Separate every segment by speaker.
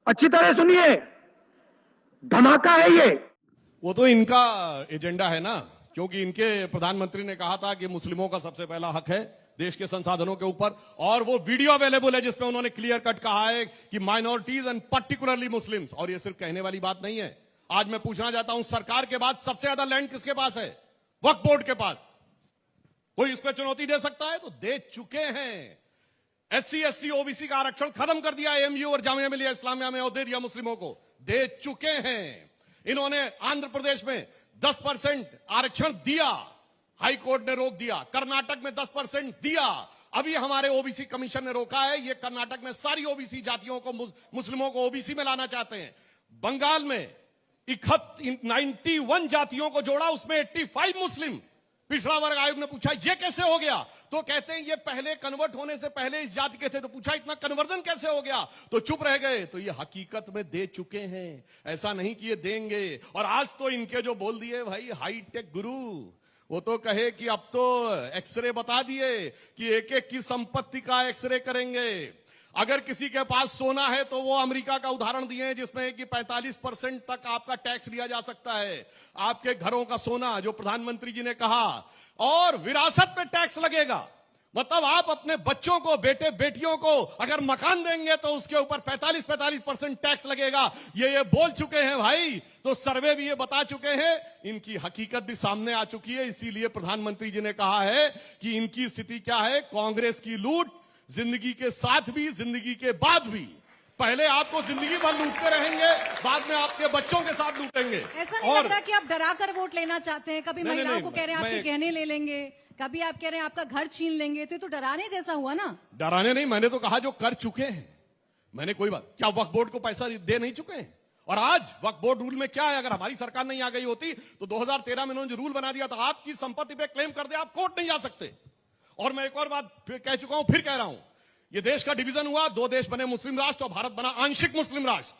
Speaker 1: अच्छी तरह सुनिए, धमाका है ये।
Speaker 2: वो तो इनका एजेंडा है ना, क्योंकि इनके प्रधानमंत्री ने कहा था कि मुस्लिमों का सबसे पहला हक है देश के संसाधनों के ऊपर, और वो वीडियो अवेलेबल है जिसमें उन्होंने क्लियर कट कहा है कि माइनॉरिटीज एंड पर्टिकुलरली मुस्लिम्स। और ये सिर्फ कहने वाली बात नहीं है। आज मैं पूछना चाहता हूं, सरकार के बाद सबसे ज्यादा लैंड किसके पास है? वक्फ बोर्ड के पास। कोई इस पर चुनौती दे सकता है? तो दे चुके हैं। एससी एसटी ओबीसी का आरक्षण खत्म कर दिया एएमयू और जामिया मिलिया इस्लामिया में, और दे दिया मुस्लिमों को। दे चुके हैं। इन्होंने आंध्र प्रदेश में 10% आरक्षण दिया, हाई कोर्ट ने रोक दिया। कर्नाटक में 10% दिया, अभी हमारे ओबीसी कमीशन ने रोका है। ये कर्नाटक में सारी ओबीसी जातियों को, मुस्लिमों को ओबीसी में लाना चाहते हैं। बंगाल में 91 जातियों को जोड़ा, उसमें 85 मुस्लिम। पिछड़ा वर्ग आयोग ने पूछा ये कैसे हो गया, तो कहते हैं ये पहले कन्वर्ट होने से पहले इस जाति के थे। तो पूछा इतना कन्वर्जन कैसे हो गया, तो चुप रह गए। तो ये हकीकत में दे चुके हैं, ऐसा नहीं कि ये देंगे। और आज तो इनके जो बोल दिए भाई हाईटेक गुरु, वो तो कहे कि अब तो एक्सरे बता दिए कि एक एक की संपत्ति का एक्सरे करेंगे। अगर किसी के पास सोना है तो वो अमेरिका का उदाहरण दिए हैं, जिसमें कि 45% तक आपका टैक्स लिया जा सकता है। आपके घरों का सोना, जो प्रधानमंत्री जी ने कहा, और विरासत पे टैक्स लगेगा। मतलब आप अपने बच्चों को, बेटे बेटियों को अगर मकान देंगे तो उसके ऊपर 45% टैक्स लगेगा। ये बोल चुके हैं भाई। तो सर्वे भी ये बता चुके हैं, इनकी हकीकत भी सामने आ चुकी है। इसीलिए प्रधानमंत्री जी ने कहा है कि इनकी स्थिति क्या है, कांग्रेस की लूट जिंदगी के साथ भी, जिंदगी के बाद भी। पहले आपको जिंदगी भर लूटते रहेंगे, बाद में आपके बच्चों के साथ लूटेंगे।
Speaker 3: ऐसा नहीं लग रहा कि आप डरा कर वोट लेना चाहते हैं? कभी महिलाओं को कह रहे हैं आपके गहने ले लेंगे, कभी आप कह रहे हैं आपका घर छीन लेंगे। तो डराने जैसा हुआ ना।
Speaker 2: डराने नहीं, मैंने तो कहा जो कर चुके हैं। मैंने कोई बात, क्या वक्फ बोर्ड को पैसा दे नहीं चुके हैं? और आज वक्फ बोर्ड रूल में क्या है, अगर हमारी सरकार नहीं आ गई होती तो 2013 में उन्होंने रूल बना दिया था, आपकी संपत्ति पे क्लेम कर दे आप कोर्ट नहीं जा सकते। और मैं एक और बात कह चुका हूं, फिर कह रहा हूं, ये देश का डिवीजन हुआ, 2 देश बने मुस्लिम राष्ट्र, और भारत बना आंशिक मुस्लिम राष्ट्र।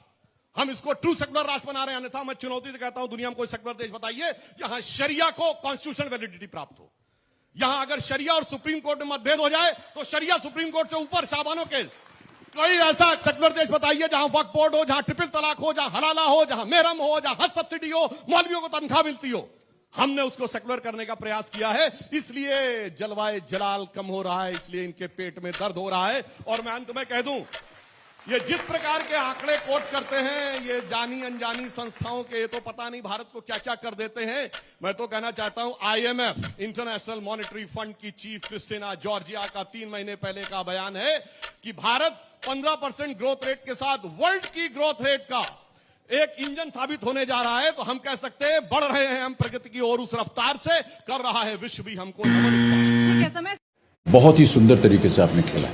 Speaker 2: हम इसको ट्रू सेक्युलर राष्ट्र बना रहे हैं। अन्यथा मैं चुनौती से कहता हूं, दुनिया में कोई सेक्युलर देश बताइए जहां शरिया को कॉन्स्टिट्यूशन वैलिडिटी प्राप्त हो। यहां अगर शरिया और सुप्रीम कोर्ट में मतभेद हो जाए तो शरिया सुप्रीम कोर्ट से ऊपर, शाबानो केस। कोई ऐसा सेक्युलर देश बताइए जहां वक्फ बोर्ड हो, जहां ट्रिपल तलाक हो, जहां हलाला हो, जहां मेहरम हो, जहां हज सब्सिडी हो, मौलवियों को तनख्वाह मिलती हो। हमने उसको सेक्युलर करने का प्रयास किया है, इसलिए जलवाए जलाल कम हो रहा है, इसलिए इनके पेट में दर्द हो रहा है। और मैं अंत में कह दूं, ये जिस प्रकार के आंकड़े कोट करते हैं, ये जानी अनजानी संस्थाओं के, तो पता नहीं भारत को क्या क्या कर देते हैं। मैं तो कहना चाहता हूं, IMF, इंटरनेशनल मॉनेटरी फंड की चीफ क्रिस्टिना जॉर्जिया का 3 महीने पहले का बयान है कि भारत 15% ग्रोथ रेट के साथ वर्ल्ड की ग्रोथ रेट का एक इंजन साबित होने जा रहा है। तो हम कह सकते हैं बढ़ रहे हैं हम प्रगति की ओर, उस रफ्तार से कर रहा है विश्व भी हमको नमन।
Speaker 3: ठीक है, समय
Speaker 4: बहुत ही सुंदर तरीके से आपने खेला।